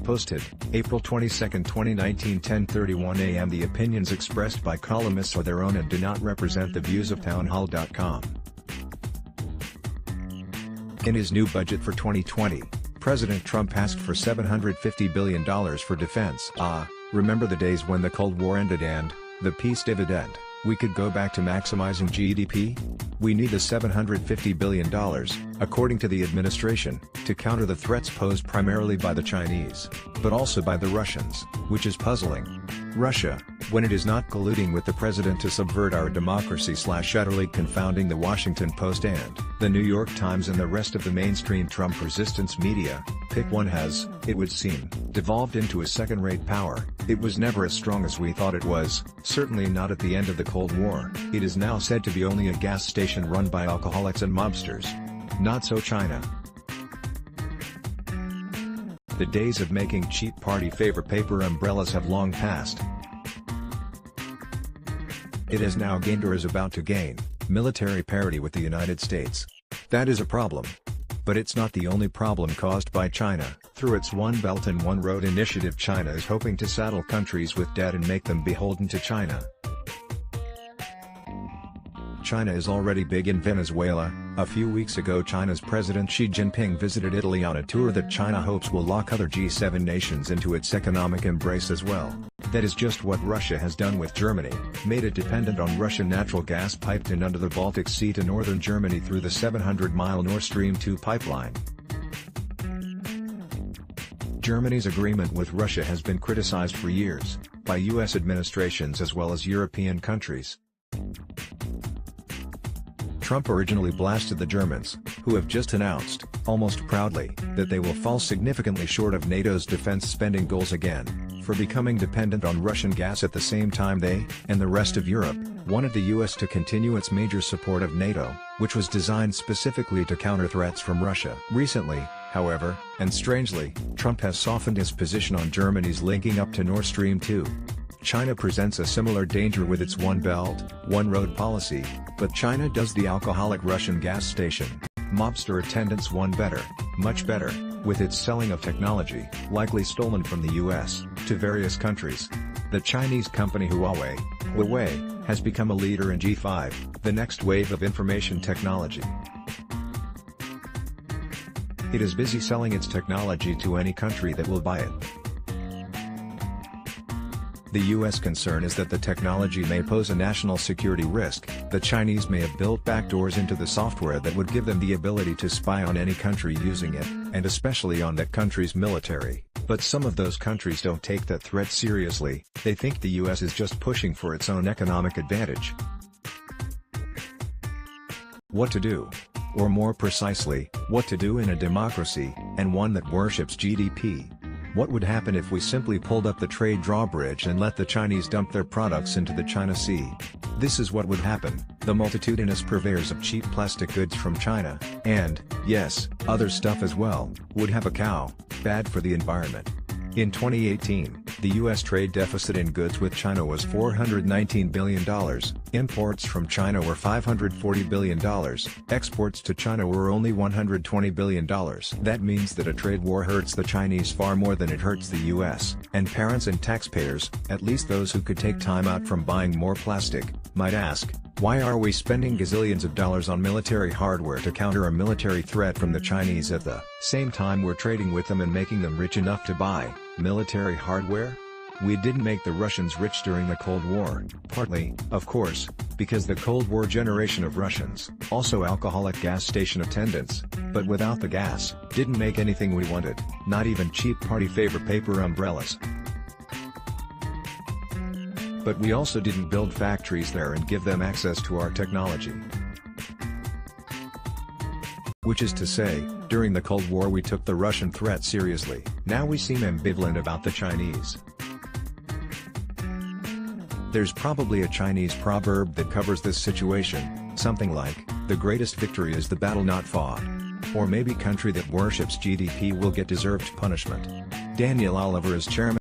Posted, April 22, 2019, 10:31 a.m. The opinions expressed by columnists are their own and do not represent the views of townhall.com. In his new budget for 2020, President Trump asked for $750 billion for defense. Remember the days when the Cold War ended and, the peace dividend, we could go back to maximizing GDP? We need the $750 billion, according to the administration, to counter the threats posed primarily by the Chinese, but also by the Russians, which is puzzling. Russia, when it is not colluding with the president to subvert our democracy / utterly confounding the Washington Post and the New York Times and the rest of the mainstream Trump resistance media, pick one, has, it would seem, devolved into a second-rate power. It was never as strong as we thought it was, certainly not at the end of the Cold War. It is now said to be only a gas station run by alcoholics and mobsters. Not so China. The days of making cheap party favor paper umbrellas have long passed. It has now gained or is about to gain military parity with the United States. That is a problem. But it's not the only problem caused by China. Through its One Belt and One Road initiative, China is hoping to saddle countries with debt and make them beholden to China. China is already big in Venezuela. A few weeks ago, China's President Xi Jinping visited Italy on a tour that China hopes will lock other G7 nations into its economic embrace as well. That is just what Russia has done with Germany, made it dependent on Russian natural gas piped in under the Baltic Sea to northern Germany through the 700-mile Nord Stream 2 pipeline. Germany's agreement with Russia has been criticized for years, by US administrations as well as European countries. Trump originally blasted the Germans, who have just announced, almost proudly, that they will fall significantly short of NATO's defense spending goals again, for becoming dependent on Russian gas at the same time they, and the rest of Europe, wanted the US to continue its major support of NATO, which was designed specifically to counter threats from Russia. Recently, however, and strangely, Trump has softened his position on Germany's linking up to Nord Stream 2. China presents a similar danger with its One Belt, One Road policy, but China does the alcoholic Russian gas station, mobster attendants one better, much better, with its selling of technology, likely stolen from the US, to various countries. The Chinese company Huawei, has become a leader in G5, the next wave of information technology. It is busy selling its technology to any country that will buy it. The US concern is that the technology may pose a national security risk. The Chinese may have built backdoors into the software that would give them the ability to spy on any country using it, and especially on that country's military. But some of those countries don't take that threat seriously. They think the US is just pushing for its own economic advantage. What to do? Or more precisely, what to do in a democracy, and one that worships GDP. What would happen if we simply pulled up the trade drawbridge and let the Chinese dump their products into the China Sea? This is what would happen. The multitudinous purveyors of cheap plastic goods from China, and, yes, other stuff as well, would have a cow. Bad for the environment. In 2018, the US trade deficit in goods with China was $419 billion, imports from China were $540 billion, exports to China were only $120 billion. That means that a trade war hurts the Chinese far more than it hurts the US, and parents and taxpayers, at least those who could take time out from buying more plastic, might ask, why are we spending gazillions of dollars on military hardware to counter a military threat from the Chinese at the same time we're trading with them and making them rich enough to buy military hardware? We didn't make the Russians rich during the Cold War, partly, of course, because the Cold War generation of Russians, also alcoholic gas station attendants, but without the gas, didn't make anything we wanted, not even cheap party favor paper umbrellas. But we also didn't build factories there and give them access to our technology. Which is to say, during the Cold War we took the Russian threat seriously. Now we seem ambivalent about the Chinese. There's probably a Chinese proverb that covers this situation, something like, the greatest victory is the battle not fought. Or maybe country that worships GDP will get deserved punishment. Daniel Oliver is chairman